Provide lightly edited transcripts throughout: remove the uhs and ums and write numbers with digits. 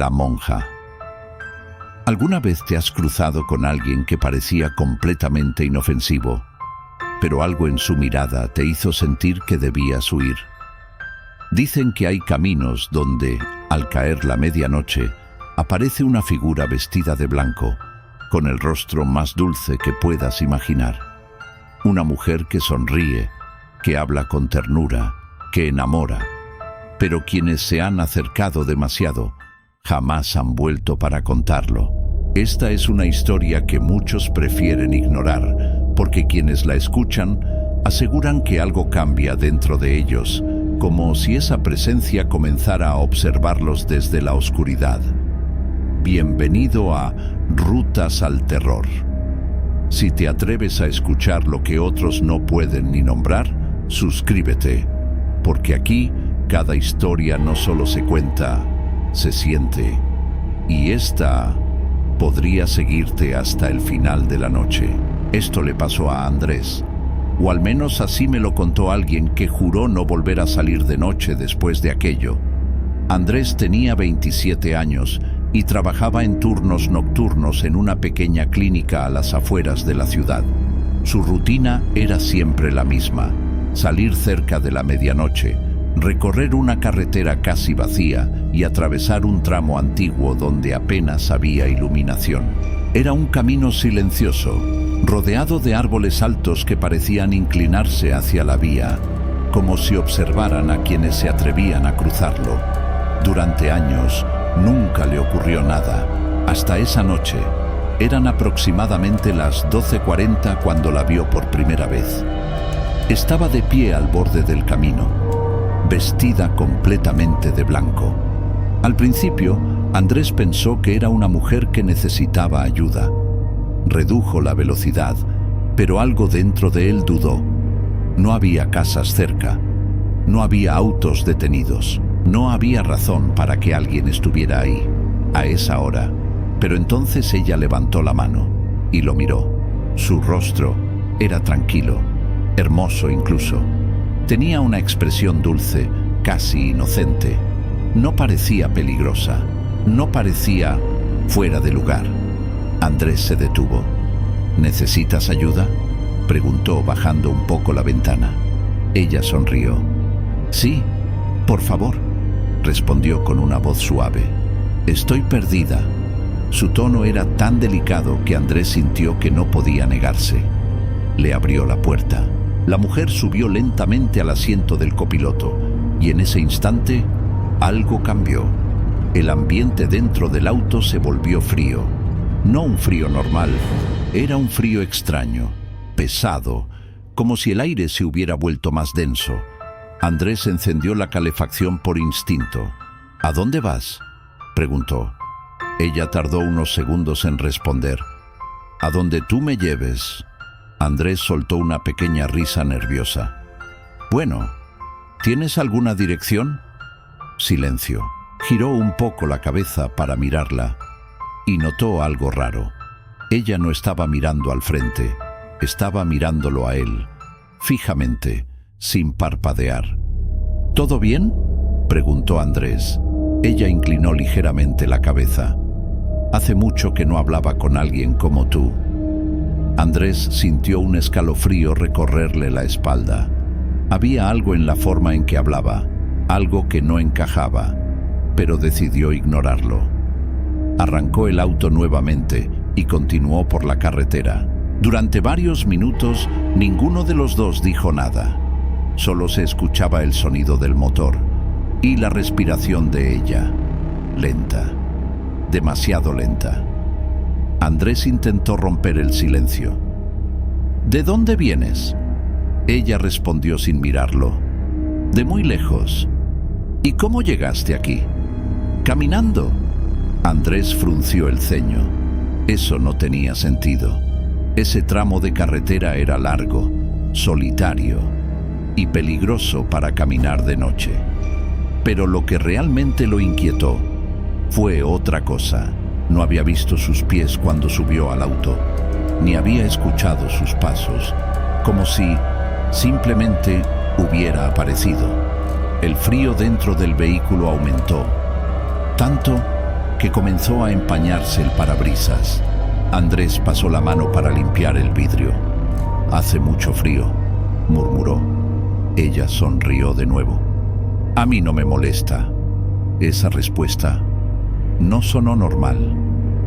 La monja. ¿Alguna vez te has cruzado con alguien que parecía completamente inofensivo, pero algo en su mirada te hizo sentir que debías huir? Dicen que hay caminos donde, al caer la medianoche, aparece una figura vestida de blanco, con el rostro más dulce que puedas imaginar. Una mujer que sonríe, que habla con ternura, que enamora. Pero quienes se han acercado demasiado, jamás han vuelto para contarlo. Esta es una historia que muchos prefieren ignorar, porque quienes la escuchan aseguran que algo cambia dentro de ellos, como si esa presencia comenzara a observarlos desde la oscuridad. Bienvenido a Rutas al Terror. Si te atreves a escuchar lo que otros no pueden ni nombrar, suscríbete, porque aquí cada historia no solo se cuenta, se siente, y esta podría seguirte hasta el final de la noche. Esto le pasó a Andrés, o al menos así me lo contó alguien que juró no volver a salir de noche después de aquello. Andrés tenía 27 años y trabajaba en turnos nocturnos en una pequeña clínica a las afueras de la ciudad. Su rutina era siempre la misma: salir cerca de la medianoche, recorrer una carretera casi vacía y atravesar un tramo antiguo donde apenas había iluminación. Era un camino silencioso, rodeado de árboles altos que parecían inclinarse hacia la vía, como si observaran a quienes se atrevían a cruzarlo. Durante años, nunca le ocurrió nada, hasta esa noche. Eran aproximadamente las 12:40 cuando la vio por primera vez. Estaba de pie al borde del camino, vestida completamente de blanco. Al principio, Andrés pensó que era una mujer que necesitaba ayuda. Redujo la velocidad, pero algo dentro de él dudó. No había casas cerca, no había autos detenidos, no había razón para que alguien estuviera ahí, a esa hora. Pero entonces ella levantó la mano y lo miró. Su rostro era tranquilo, hermoso incluso. Tenía una expresión dulce, casi inocente. No parecía peligrosa, no parecía fuera de lugar. Andrés se detuvo. ¿Necesitas ayuda?, preguntó bajando un poco la ventana. Ella sonrió. Sí, por favor, respondió con una voz suave. Estoy perdida. Su tono era tan delicado que Andrés sintió que no podía negarse. Le abrió la puerta. La mujer subió lentamente al asiento del copiloto, y en ese instante algo cambió. El ambiente dentro del auto se volvió frío. No un frío normal, era un frío extraño, pesado, como si el aire se hubiera vuelto más denso. Andrés encendió la calefacción por instinto. ¿A dónde vas?, preguntó. Ella tardó unos segundos en responder. «A donde tú me lleves». Andrés soltó una pequeña risa nerviosa. «Bueno, ¿tienes alguna dirección?». Silencio. Giró un poco la cabeza para mirarla y notó algo raro. Ella no estaba mirando al frente, estaba mirándolo a él, fijamente, sin parpadear. «¿Todo bien?», preguntó Andrés. Ella inclinó ligeramente la cabeza. «Hace mucho que no hablaba con alguien como tú». Andrés sintió un escalofrío recorrerle la espalda. Había algo en la forma en que hablaba, algo que no encajaba, pero decidió ignorarlo. Arrancó el auto nuevamente y continuó por la carretera. Durante varios minutos, ninguno de los dos dijo nada. Solo se escuchaba el sonido del motor y la respiración de ella, lenta, demasiado lenta. Andrés intentó romper el silencio. «¿De dónde vienes?». Ella respondió sin mirarlo. «De muy lejos». «¿Y cómo llegaste aquí?». «Caminando». Andrés frunció el ceño. Eso no tenía sentido. Ese tramo de carretera era largo, solitario y peligroso para caminar de noche. Pero lo que realmente lo inquietó fue otra cosa. No había visto sus pies cuando subió al auto, ni había escuchado sus pasos, como si simplemente hubiera aparecido. El frío dentro del vehículo aumentó, tanto que comenzó a empañarse el parabrisas. Andrés pasó la mano para limpiar el vidrio. «Hace mucho frío», murmuró. Ella sonrió de nuevo. «A mí no me molesta». Esa respuesta no sonó normal,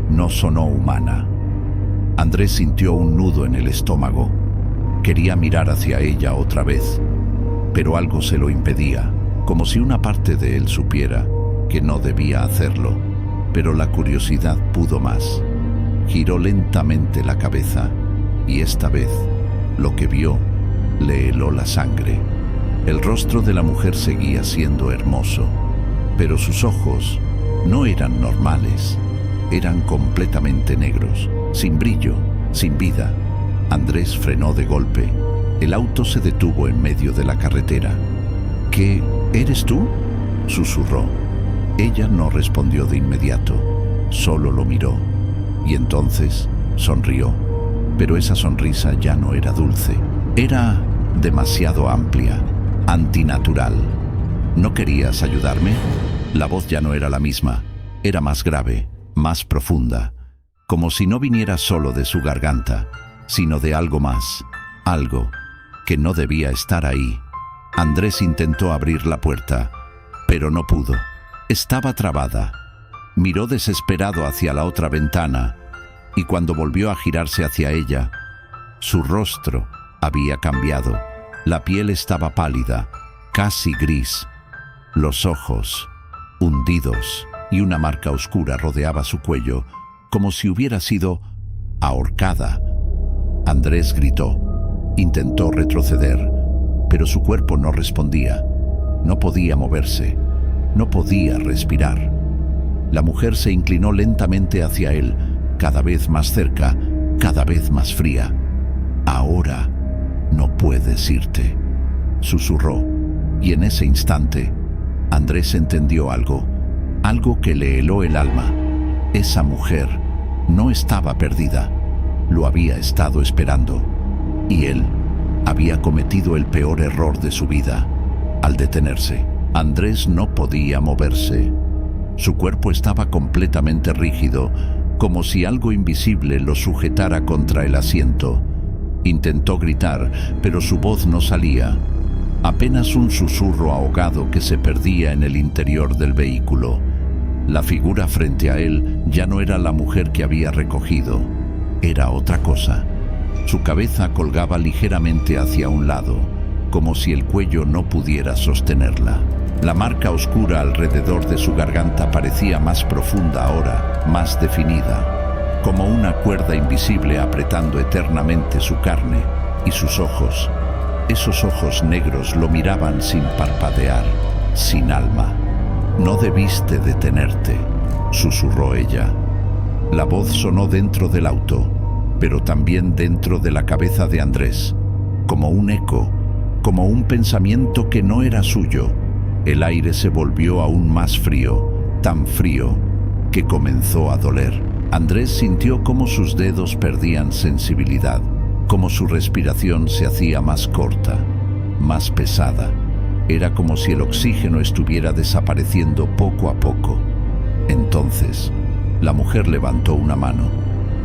no sonó humana. Andrés sintió un nudo en el estómago. Quería mirar hacia ella otra vez, pero algo se lo impedía, como si una parte de él supiera que no debía hacerlo. Pero la curiosidad pudo más. Giró lentamente la cabeza y esta vez lo que vio le heló la sangre. El rostro de la mujer seguía siendo hermoso, pero sus ojos no eran normales. Eran completamente negros, sin brillo, sin vida. Andrés frenó de golpe. El auto se detuvo en medio de la carretera. «¿Qué? ¿Eres tú?», susurró. Ella no respondió de inmediato, solo lo miró. Y entonces sonrió. Pero esa sonrisa ya no era dulce. Era demasiado amplia, antinatural. «¿No querías ayudarme?». La voz ya no era la misma. Era más grave, más profunda, como si no viniera solo de su garganta, sino de algo más, algo que no debía estar ahí. Andrés intentó abrir la puerta, pero no pudo. Estaba trabada. Miró desesperado hacia la otra ventana, y cuando volvió a girarse hacia ella, su rostro había cambiado. La piel estaba pálida, casi gris. Los ojos hundidos y una marca oscura rodeaba su cuello, como si hubiera sido ahorcada. Andrés gritó. Intentó retroceder, pero su cuerpo no respondía. No podía moverse, no podía respirar. La mujer se inclinó lentamente hacia él, cada vez más cerca, cada vez más fría. «Ahora no puedes irte», susurró, y en ese instante Andrés entendió algo que le heló el alma. Esa mujer no estaba perdida, lo había estado esperando, y él había cometido el peor error de su vida al detenerse. Andrés no podía moverse. Su cuerpo estaba completamente rígido, como si algo invisible lo sujetara contra el asiento. Intentó gritar, pero su voz no salía. Apenas un susurro ahogado que se perdía en el interior del vehículo. La figura frente a él ya no era la mujer que había recogido. Era otra cosa. Su cabeza colgaba ligeramente hacia un lado, como si el cuello no pudiera sostenerla. La marca oscura alrededor de su garganta parecía más profunda ahora, más definida, como una cuerda invisible apretando eternamente su carne y sus ojos. Esos ojos negros lo miraban sin parpadear, sin alma. «No debiste detenerte», susurró ella. La voz sonó dentro del auto, pero también dentro de la cabeza de Andrés, como un eco, como un pensamiento que no era suyo. El aire se volvió aún más frío, tan frío que comenzó a doler. Andrés sintió cómo sus dedos perdían sensibilidad, cómo su respiración se hacía más corta, más pesada. Era como si el oxígeno estuviera desapareciendo poco a poco. Entonces, la mujer levantó una mano,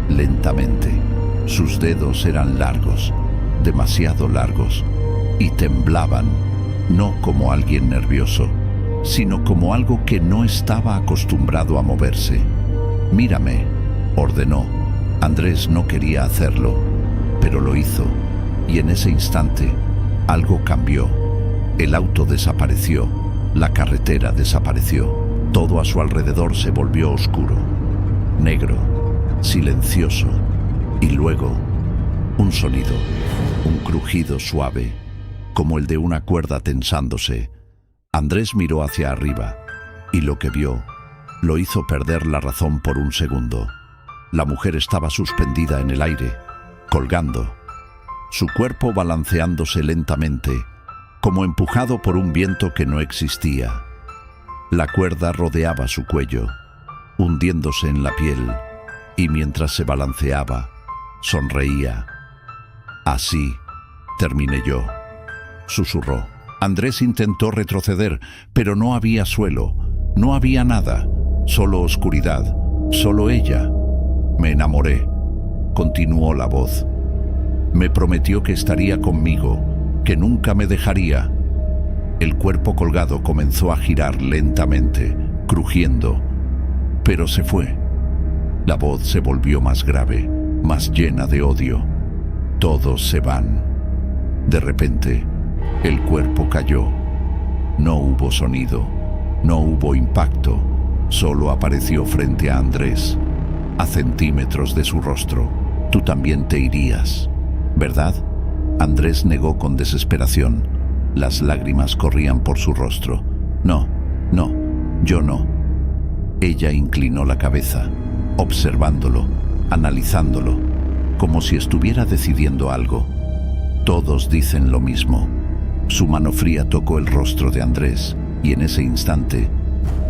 lentamente. Sus dedos eran largos, demasiado largos, y temblaban, no como alguien nervioso, sino como algo que no estaba acostumbrado a moverse. «Mírame», ordenó. Andrés no quería hacerlo, pero lo hizo, y en ese instante algo cambió. El auto desapareció, la carretera desapareció, todo a su alrededor se volvió oscuro, negro, silencioso, y luego un sonido, un crujido suave, como el de una cuerda tensándose. Andrés miró hacia arriba, y lo que vio lo hizo perder la razón por un segundo. La mujer estaba suspendida en el aire, colgando, su cuerpo balanceándose lentamente, como empujado por un viento que no existía. La cuerda rodeaba su cuello, hundiéndose en la piel, y mientras se balanceaba, sonreía. «Así terminé yo», susurró. Andrés intentó retroceder, pero no había suelo, no había nada, solo oscuridad, solo ella. Me enamoré, continuó la voz. Me prometió que estaría conmigo, que nunca me dejaría. El cuerpo colgado comenzó a girar lentamente, crujiendo, pero se fue. La voz se volvió más grave, más llena de odio. Todos se van. De repente, el cuerpo cayó. No hubo sonido, no hubo impacto, solo apareció frente a Andrés, a centímetros de su rostro. Tú también te irías, ¿verdad? Andrés negó con desesperación. Las lágrimas corrían por su rostro. No, yo no. Ella inclinó la cabeza, observándolo, analizándolo, como si estuviera decidiendo algo. Todos dicen lo mismo. Su mano fría tocó el rostro de Andrés, y en ese instante,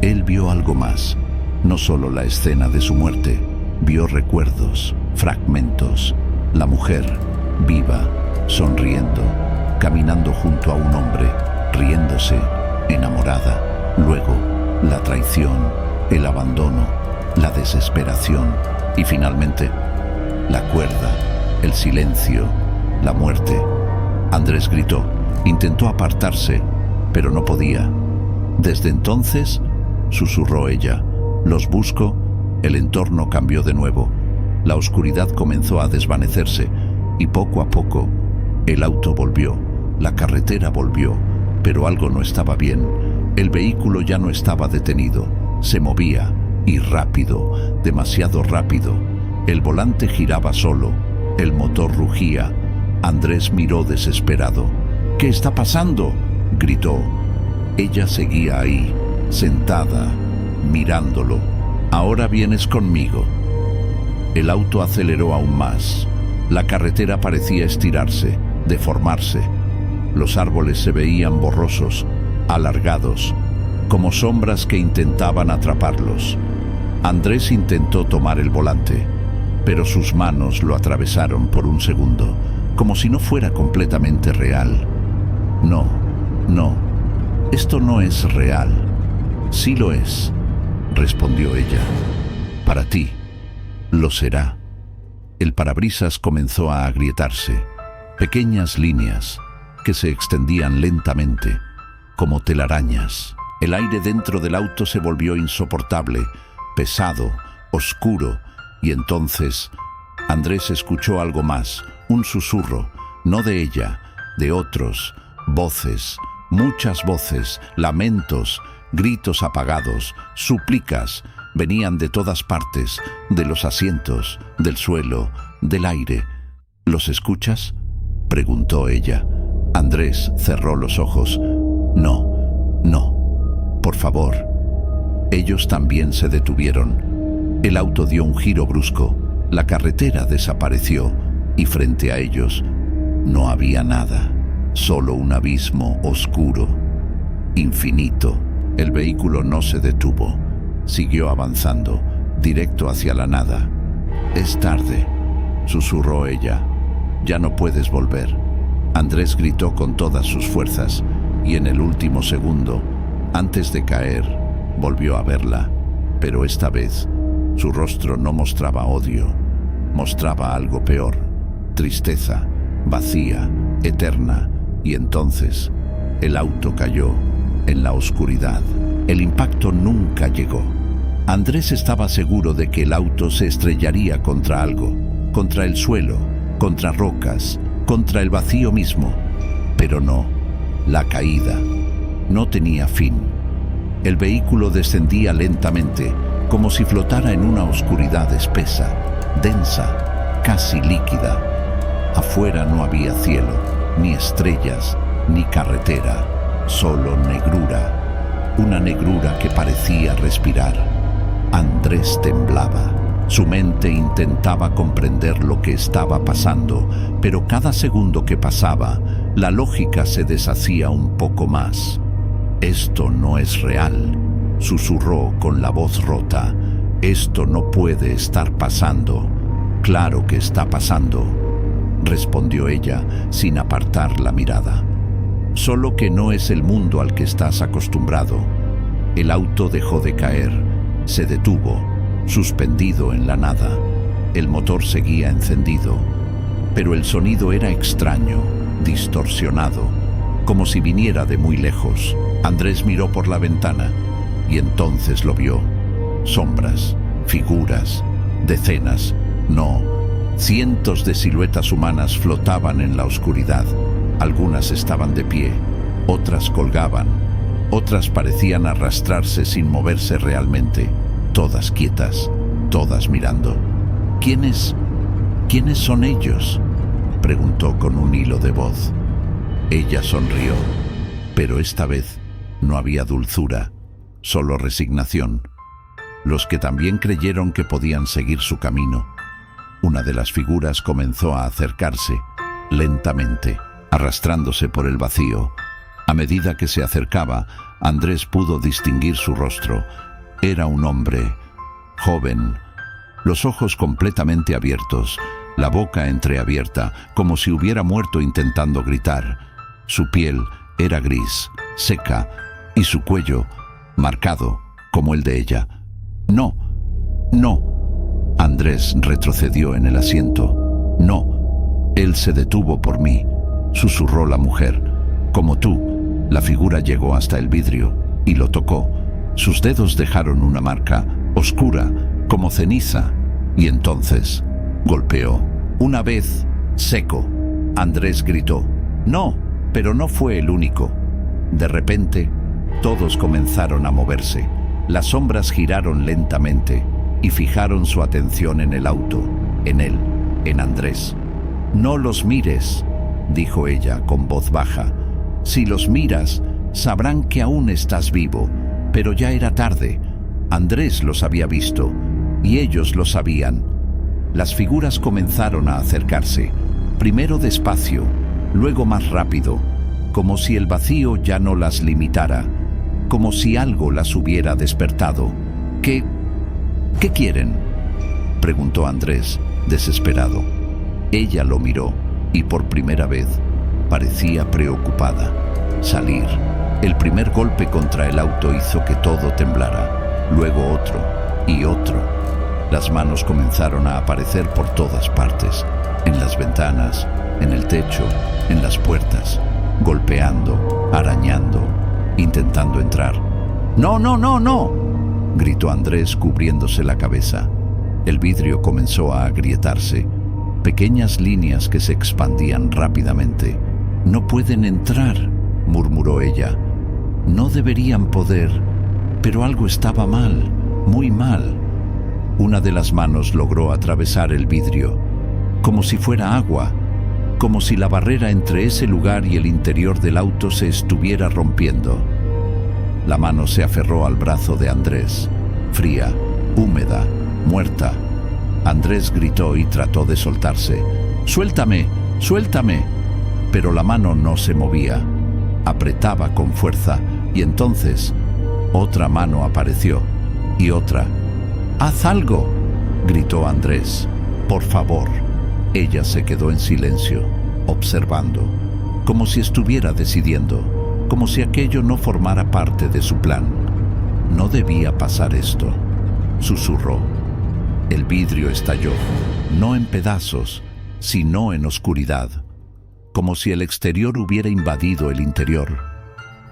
él vio algo más. No solo la escena de su muerte, vio recuerdos, fragmentos. La mujer, viva, sonriendo, caminando junto a un hombre, riéndose, enamorada. Luego, la traición, el abandono, la desesperación y finalmente, la cuerda, el silencio, la muerte. Andrés gritó, intentó apartarse, pero no podía. Desde entonces, susurró ella, los busco. El entorno cambió de nuevo. La oscuridad comenzó a desvanecerse y poco a poco el auto volvió, la carretera volvió, pero algo no estaba bien. El vehículo ya no estaba detenido, se movía y rápido, demasiado rápido. El volante giraba solo, el motor rugía. Andrés miró desesperado. ¿Qué está pasando?, gritó. Ella seguía ahí, sentada, mirándolo. Ahora vienes conmigo. El auto aceleró aún más. La carretera parecía estirarse, deformarse. Los árboles se veían borrosos, alargados, como sombras que intentaban atraparlos. Andrés intentó tomar el volante, pero sus manos lo atravesaron por un segundo, como si no fuera completamente real. No, esto no es real. Sí lo es, respondió ella. Para ti, lo será. El parabrisas comenzó a agrietarse, pequeñas líneas que se extendían lentamente, como telarañas. El aire dentro del auto se volvió insoportable, pesado, oscuro, y entonces Andrés escuchó algo más, un susurro, no de ella, de otros, voces, muchas voces, lamentos, gritos apagados, súplicas, venían de todas partes, de los asientos, del suelo, del aire. ¿Los escuchas?, preguntó ella. Andrés cerró los ojos. No, por favor. Ellos también se detuvieron. El auto dio un giro brusco, la carretera desapareció y frente a ellos no había nada, solo un abismo oscuro, infinito. El vehículo no se detuvo, siguió avanzando, directo hacia la nada. Es tarde, susurró ella. Ya no puedes volver. Andrés gritó con todas sus fuerzas y en el último segundo, antes de caer, volvió a verla, pero esta vez su rostro no mostraba odio, mostraba algo peor, tristeza, vacía, eterna, y entonces el auto cayó en la oscuridad. El impacto nunca llegó. Andrés estaba seguro de que el auto se estrellaría contra algo, contra el suelo, contra rocas, contra el vacío mismo. Pero no, la caída no tenía fin. El vehículo descendía lentamente, como si flotara en una oscuridad espesa, densa, casi líquida. Afuera no había cielo, ni estrellas, ni carretera, solo negrura, una negrura que parecía respirar. Andrés temblaba. Su mente intentaba comprender lo que estaba pasando, pero cada segundo que pasaba, la lógica se deshacía un poco más. Esto no es real, susurró con la voz rota. Esto no puede estar pasando. Claro que está pasando, respondió ella sin apartar la mirada. Solo que no es el mundo al que estás acostumbrado. El auto dejó de caer, Se detuvo, suspendido en la nada. El motor seguía encendido, pero el sonido era extraño, distorsionado, como si viniera de muy lejos. Andrés miró por la ventana y entonces lo vio. Sombras, figuras, decenas, no, cientos de siluetas humanas flotaban en la oscuridad. Algunas estaban de pie, otras colgaban, otras parecían arrastrarse sin moverse realmente, todas quietas, todas mirando. ¿Quiénes son ellos?, preguntó con un hilo de voz. Ella sonrió, pero esta vez no había dulzura, solo resignación. Los que también creyeron que podían seguir su camino. Una de las figuras comenzó a acercarse, lentamente, arrastrándose por el vacío. A medida que se acercaba, Andrés pudo distinguir su rostro. Era un hombre, joven, los ojos completamente abiertos, la boca entreabierta, como si hubiera muerto intentando gritar. Su piel era gris, seca, y su cuello, marcado, como el de ella. «No, no». Andrés retrocedió en el asiento. «No». Él se detuvo por mí, susurró la mujer. «Como tú». La figura llegó hasta el vidrio y lo tocó. Sus dedos dejaron una marca, oscura, como ceniza, y entonces golpeó. Una vez, seco. Andrés gritó. «No», pero no fue el único. De repente, todos comenzaron a moverse. Las sombras giraron lentamente y fijaron su atención en el auto, en él, en Andrés. «No los mires», dijo ella con voz baja. «Si los miras, sabrán que aún estás vivo». Pero ya era tarde. Andrés los había visto, y ellos lo sabían. Las figuras comenzaron a acercarse, primero despacio, luego más rápido, como si el vacío ya no las limitara, como si algo las hubiera despertado. ¿Qué quieren?», preguntó Andrés, desesperado. Ella lo miró, y por primera vez parecía preocupada. Salir. El primer golpe contra el auto hizo que todo temblara, luego otro y otro. Las manos comenzaron a aparecer por todas partes, en las ventanas, en el techo, en las puertas, golpeando, arañando, intentando entrar. «No, no, no, no», gritó Andrés cubriéndose la cabeza. El vidrio comenzó a agrietarse, pequeñas líneas que se expandían rápidamente. «No pueden entrar», murmuró ella. «No deberían poder, pero algo estaba mal, muy mal». Una de las manos logró atravesar el vidrio, como si fuera agua, como si la barrera entre ese lugar y el interior del auto se estuviera rompiendo. La mano se aferró al brazo de Andrés, fría, húmeda, muerta. Andrés gritó y trató de soltarse. «¡Suéltame! ¡Suéltame!». Pero la mano no se movía. Apretaba con fuerza, y entonces otra mano apareció, y otra. «¡Haz algo!», gritó Andrés. «Por favor». Ella se quedó en silencio, observando, como si estuviera decidiendo, como si aquello no formara parte de su plan. «No debía pasar esto», susurró. El vidrio estalló, no en pedazos, sino en oscuridad, como si el exterior hubiera invadido el interior.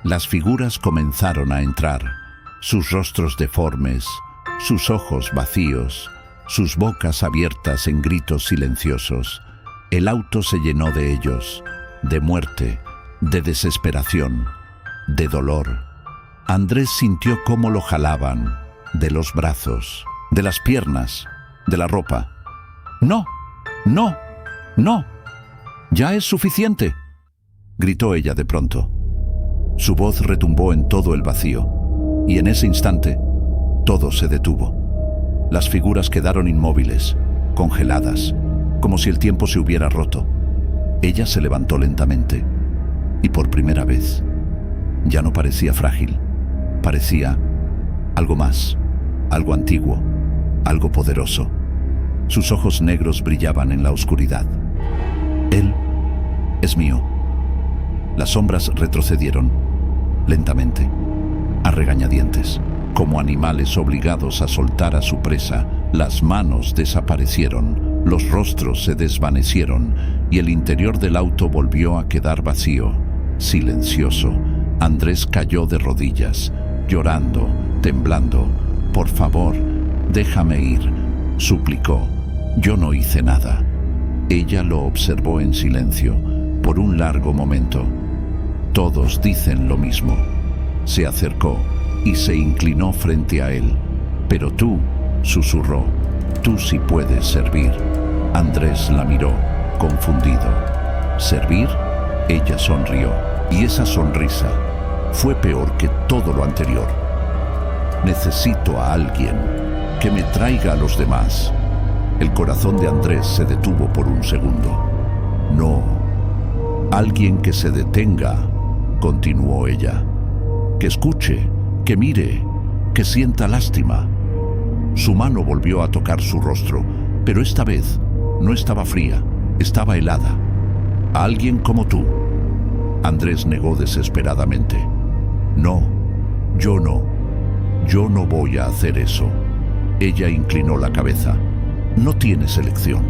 Las figuras comenzaron a entrar, sus rostros deformes, sus ojos vacíos, sus bocas abiertas en gritos silenciosos. El auto se llenó de ellos, de muerte, de desesperación, de dolor. Andrés sintió cómo lo jalaban, de los brazos, de las piernas, de la ropa. «No, no, no. Ya es suficiente», gritó ella de pronto. Su voz retumbó en todo el vacío, y en ese instante todo se detuvo. Las figuras quedaron inmóviles, congeladas, como si el tiempo se hubiera roto. Ella se levantó lentamente, y por primera vez ya no parecía frágil, parecía algo más, algo antiguo, algo poderoso. Sus ojos negros brillaban en la oscuridad. «Él es mío». Las sombras retrocedieron, lentamente, a regañadientes. Como animales obligados a soltar a su presa, las manos desaparecieron, los rostros se desvanecieron y el interior del auto volvió a quedar vacío, silencioso. Andrés cayó de rodillas, llorando, temblando. «Por favor, déjame ir», suplicó. «Yo no hice nada». Ella lo observó en silencio, por un largo momento. «Todos dicen lo mismo». Se acercó y se inclinó frente a él. «Pero tú», susurró, «tú sí puedes servir». Andrés la miró, confundido. ¿Servir? Ella sonrió, y esa sonrisa fue peor que todo lo anterior. «Necesito a alguien que me traiga a los demás». El corazón de Andrés se detuvo por un segundo. «No, alguien que se detenga», continuó ella. «Que escuche, que mire, que sienta lástima». Su mano volvió a tocar su rostro, pero esta vez no estaba fría, estaba helada. «Alguien como tú». Andrés negó desesperadamente. «No, yo no voy a hacer eso». Ella inclinó la cabeza. «No tienes elección».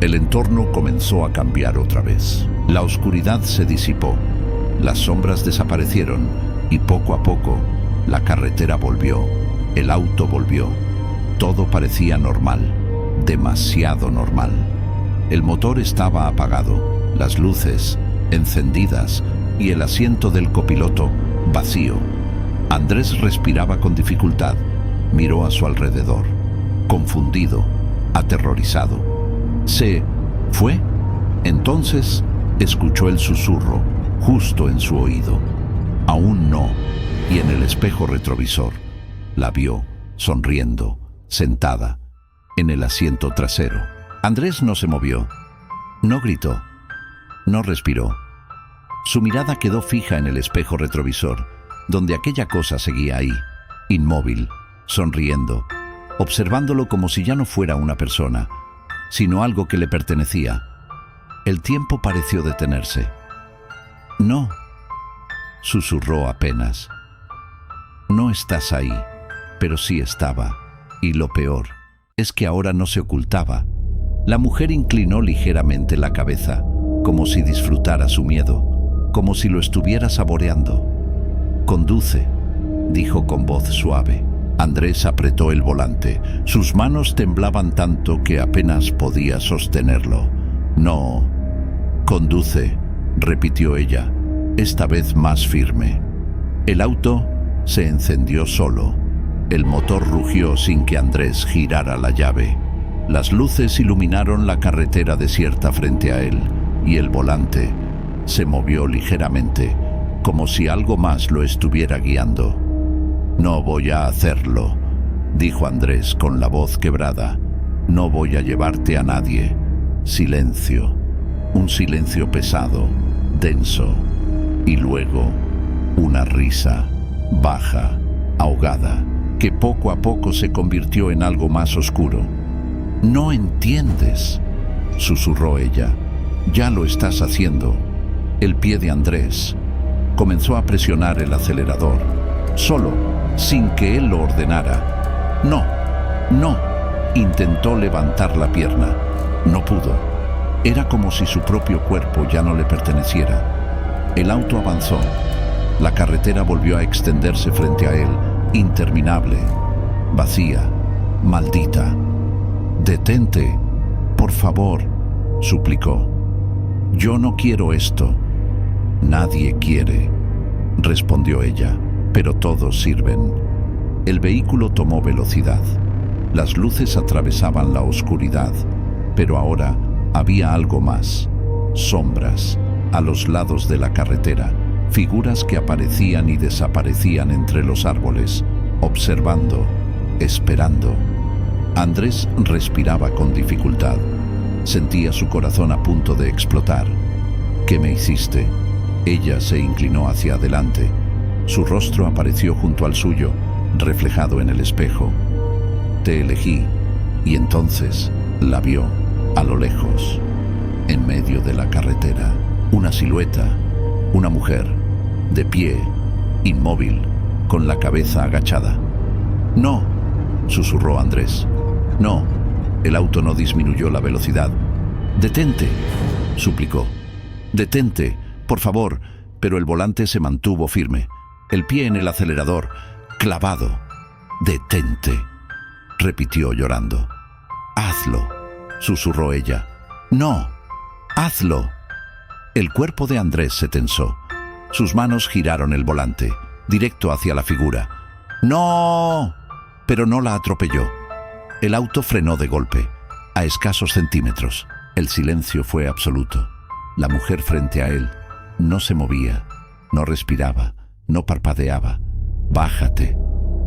El entorno comenzó a cambiar otra vez. La oscuridad se disipó, las sombras desaparecieron y poco a poco la carretera volvió, el auto volvió. Todo parecía normal, demasiado normal. El motor estaba apagado, las luces encendidas y el asiento del copiloto vacío. Andrés respiraba con dificultad, miró a su alrededor, confundido, aterrorizado. ¿Se fue? Entonces escuchó el susurro justo en su oído. Aún no, y en el espejo retrovisor la vio sonriendo, sentada en el asiento trasero. Andrés no se movió, no gritó, no respiró. Su mirada quedó fija en el espejo retrovisor, donde aquella cosa seguía ahí, inmóvil, sonriendo, observándolo como si ya no fuera una persona, sino algo que le pertenecía. El tiempo pareció detenerse. «No», susurró apenas. «No estás ahí», pero sí estaba, y lo peor es que ahora no se ocultaba. La mujer inclinó ligeramente la cabeza, como si disfrutara su miedo, como si lo estuviera saboreando. «Conduce», dijo con voz suave. Andrés apretó el volante. Sus manos temblaban tanto que apenas podía sostenerlo. «No, conduce», repitió ella, esta vez más firme. El auto se encendió solo. El motor rugió sin que Andrés girara la llave. Las luces iluminaron la carretera desierta frente a él, y el volante se movió ligeramente, como si algo más lo estuviera guiando. «No voy a hacerlo», dijo Andrés con la voz quebrada. «No voy a llevarte a nadie». Silencio, un silencio pesado, denso, y luego una risa, baja, ahogada, que poco a poco se convirtió en algo más oscuro. «No entiendes», susurró ella. «Ya lo estás haciendo». El pie de Andrés comenzó a presionar el acelerador, solo, sin que él lo ordenara. «No, no», intentó levantar la pierna. No pudo. Era como si su propio cuerpo ya no le perteneciera. El auto avanzó. La carretera volvió a extenderse frente a él, interminable, vacía, maldita. «Detente, por favor», suplicó. «Yo no quiero esto». «Nadie quiere», respondió ella, «pero todos sirven». El vehículo tomó velocidad. Las luces atravesaban la oscuridad, pero ahora había algo más. Sombras a los lados de la carretera, figuras que aparecían y desaparecían entre los árboles, observando, esperando. Andrés respiraba con dificultad. Sentía su corazón a punto de explotar. «¿Qué me hiciste?». Ella se inclinó hacia adelante. Su rostro apareció junto al suyo, reflejado en el espejo. «Te elegí». Y entonces la vio, a lo lejos, en medio de la carretera. Una silueta, una mujer, de pie, inmóvil, con la cabeza agachada. «No», susurró Andrés. «No». El auto no disminuyó la velocidad. «Detente», suplicó. «Detente, por favor». Pero el volante se mantuvo firme, el pie en el acelerador, clavado. «Detente», repitió llorando. «Hazlo», susurró ella. «No, hazlo». El cuerpo de Andrés se tensó. Sus manos giraron el volante, directo hacia la figura. «¡No!». Pero no la atropelló. El auto frenó de golpe, a escasos centímetros. El silencio fue absoluto. La mujer frente a él no se movía, no respiraba, no parpadeaba. «Bájate»,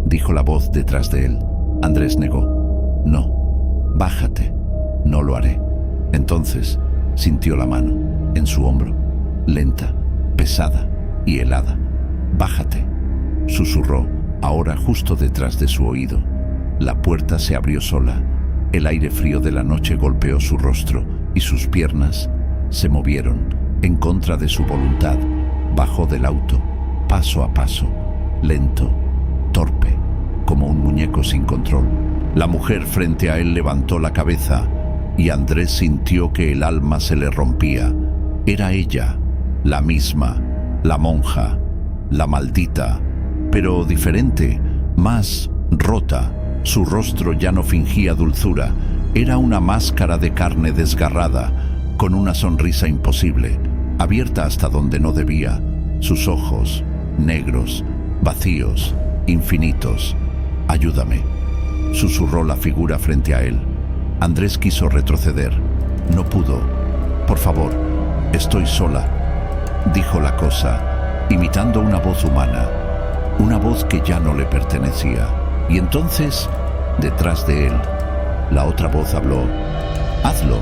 dijo la voz detrás de él. Andrés negó. «No, bájate». «No lo haré». Entonces sintió la mano en su hombro, lenta, pesada y helada. «Bájate», susurró, ahora justo detrás de su oído. La puerta se abrió sola. El aire frío de la noche golpeó su rostro y sus piernas se movieron en contra de su voluntad. Bajó del auto, paso a paso, lento, torpe, como un muñeco sin control. La mujer frente a él levantó la cabeza y Andrés sintió que el alma se le rompía. Era ella, la misma, la monja, la maldita, pero diferente, más rota. Su rostro ya no fingía dulzura, era una máscara de carne desgarrada, con una sonrisa imposible, abierta hasta donde no debía. Sus ojos, negros, vacíos, infinitos. «Ayúdame», susurró la figura frente a él. Andrés quiso retroceder. No pudo. «Por favor, estoy sola», dijo la cosa, imitando una voz humana, una voz que ya no le pertenecía. Y entonces, detrás de él, la otra voz habló. «Hazlo».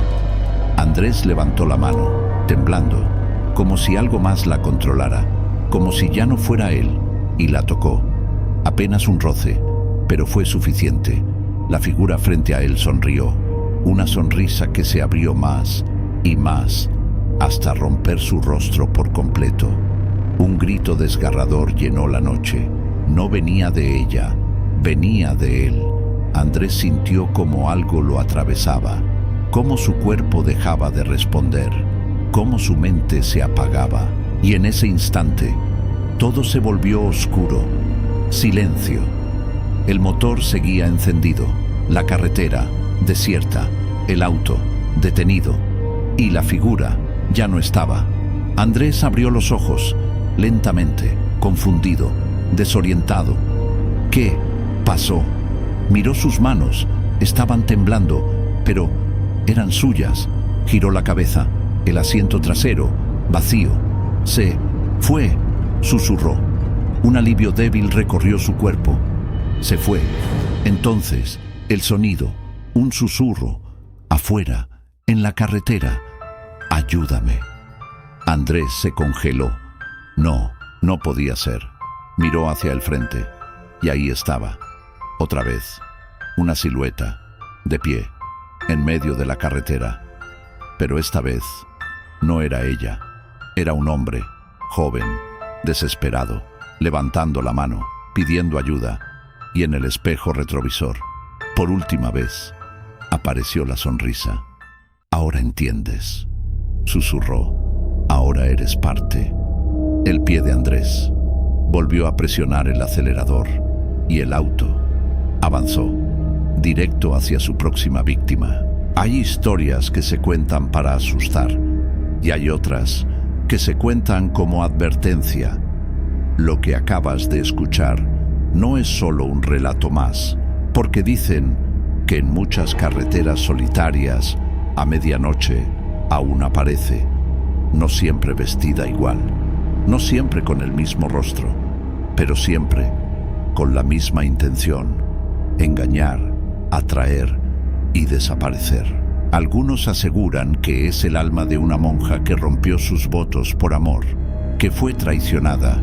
Andrés levantó la mano, temblando, como si algo más la controlara, como si ya no fuera él, y la tocó. Apenas un roce, pero fue suficiente. La figura frente a él sonrió, una sonrisa que se abrió más y más, hasta romper su rostro por completo. Un grito desgarrador llenó la noche. No venía de ella, venía de él. Andrés sintió como algo lo atravesaba, cómo su cuerpo dejaba de responder, cómo su mente se apagaba. Y en ese instante, todo se volvió oscuro. Silencio. El motor seguía encendido, la carretera desierta, el auto detenido, y la figura ya no estaba. Andrés abrió los ojos, lentamente, confundido, desorientado. ¿Qué pasó? Miró sus manos, estaban temblando, pero eran suyas. Giró la cabeza, el asiento trasero, vacío. «Se fue», susurró. Un alivio débil recorrió su cuerpo. Se fue. Entonces, el sonido, un susurro, afuera, en la carretera. «Ayúdame». Andrés se congeló. No, no podía ser. Miró hacia el frente, y ahí estaba, otra vez, una silueta, de pie, en medio de la carretera. Pero esta vez no era ella, era un hombre, joven, desesperado, levantando la mano, pidiendo ayuda, y en el espejo retrovisor, por última vez, apareció la sonrisa. «Ahora entiendes», susurró. «Ahora eres parte». El pie de Andrés volvió a presionar el acelerador y el auto avanzó, directo hacia su próxima víctima. Hay historias que se cuentan para asustar y hay otras que se cuentan como advertencia. Lo que acabas de escuchar no es solo un relato más, porque dicen que en muchas carreteras solitarias, a medianoche, aún aparece, no siempre vestida igual, no siempre con el mismo rostro, pero siempre con la misma intención: engañar, atraer y desaparecer. Algunos aseguran que es el alma de una monja que rompió sus votos por amor, que fue traicionada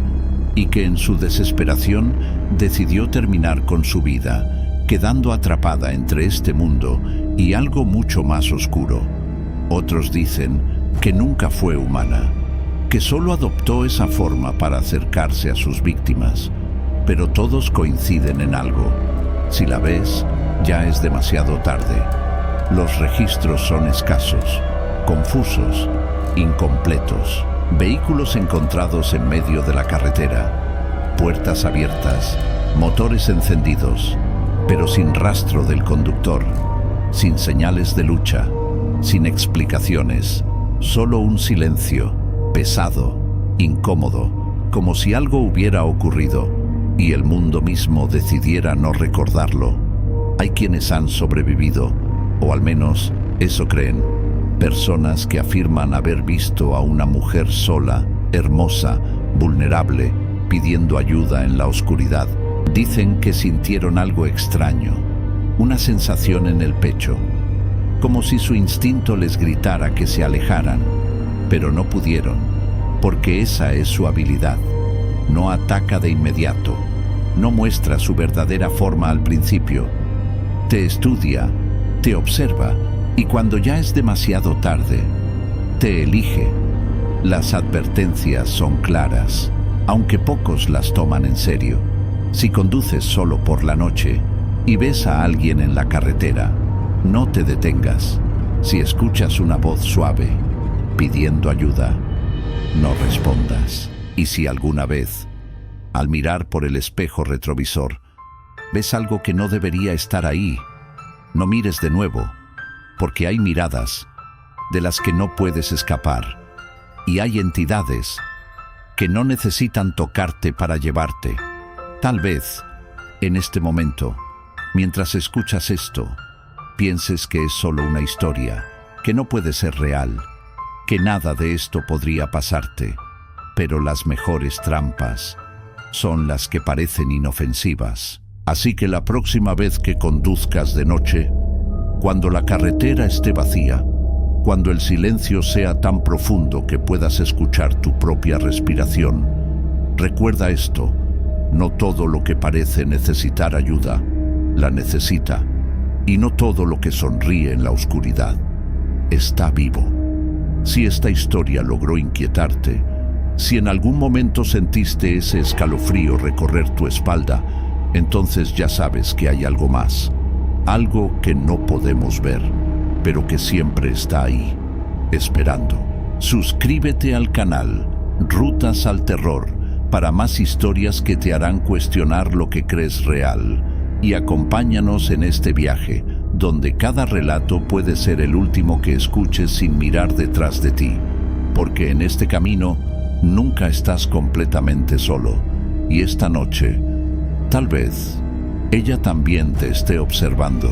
y que en su desesperación decidió terminar con su vida, quedando atrapada entre este mundo y algo mucho más oscuro. Otros dicen que nunca fue humana, que solo adoptó esa forma para acercarse a sus víctimas, pero todos coinciden en algo: Si la ves, ya es demasiado tarde. Los registros son escasos, confusos, incompletos. Vehículos encontrados en medio de la carretera, puertas abiertas, motores encendidos, pero sin rastro del conductor, sin señales de lucha, sin explicaciones, solo un silencio, pesado, incómodo, como si algo hubiera ocurrido y el mundo mismo decidiera no recordarlo. Hay quienes han sobrevivido, o al menos eso creen. Personas que afirman haber visto a una mujer sola, hermosa, vulnerable, pidiendo ayuda en la oscuridad. Dicen que sintieron algo extraño, una sensación en el pecho, como si su instinto les gritara que se alejaran, pero no pudieron, porque esa es su habilidad. No ataca de inmediato, no muestra su verdadera forma al principio. Te estudia, te observa, y cuando ya es demasiado tarde, te elige. Las advertencias son claras, aunque pocos las toman en serio. Si conduces solo por la noche y ves a alguien en la carretera, no te detengas. Si escuchas una voz suave, pidiendo ayuda, no respondas. Y si alguna vez, al mirar por el espejo retrovisor, ves algo que no debería estar ahí, no mires de nuevo, porque hay miradas de las que no puedes escapar, y hay entidades que no necesitan tocarte para llevarte. Tal vez, en este momento, mientras escuchas esto, pienses que es solo una historia, que no puede ser real, que nada de esto podría pasarte, pero las mejores trampas son las que parecen inofensivas. Así que la próxima vez que conduzcas de noche, cuando la carretera esté vacía, cuando el silencio sea tan profundo que puedas escuchar tu propia respiración, recuerda esto: no todo lo que parece necesitar ayuda, la necesita, y no todo lo que sonríe en la oscuridad está vivo. Si esta historia logró inquietarte, si en algún momento sentiste ese escalofrío recorrer tu espalda, entonces ya sabes que hay algo más. Algo que no podemos ver, pero que siempre está ahí, esperando. Suscríbete al canal Rutas al Terror para más historias que te harán cuestionar lo que crees real, y acompáñanos en este viaje, donde cada relato puede ser el último que escuches sin mirar detrás de ti, porque en este camino nunca estás completamente solo, y esta noche, tal vez, ella también te esté observando.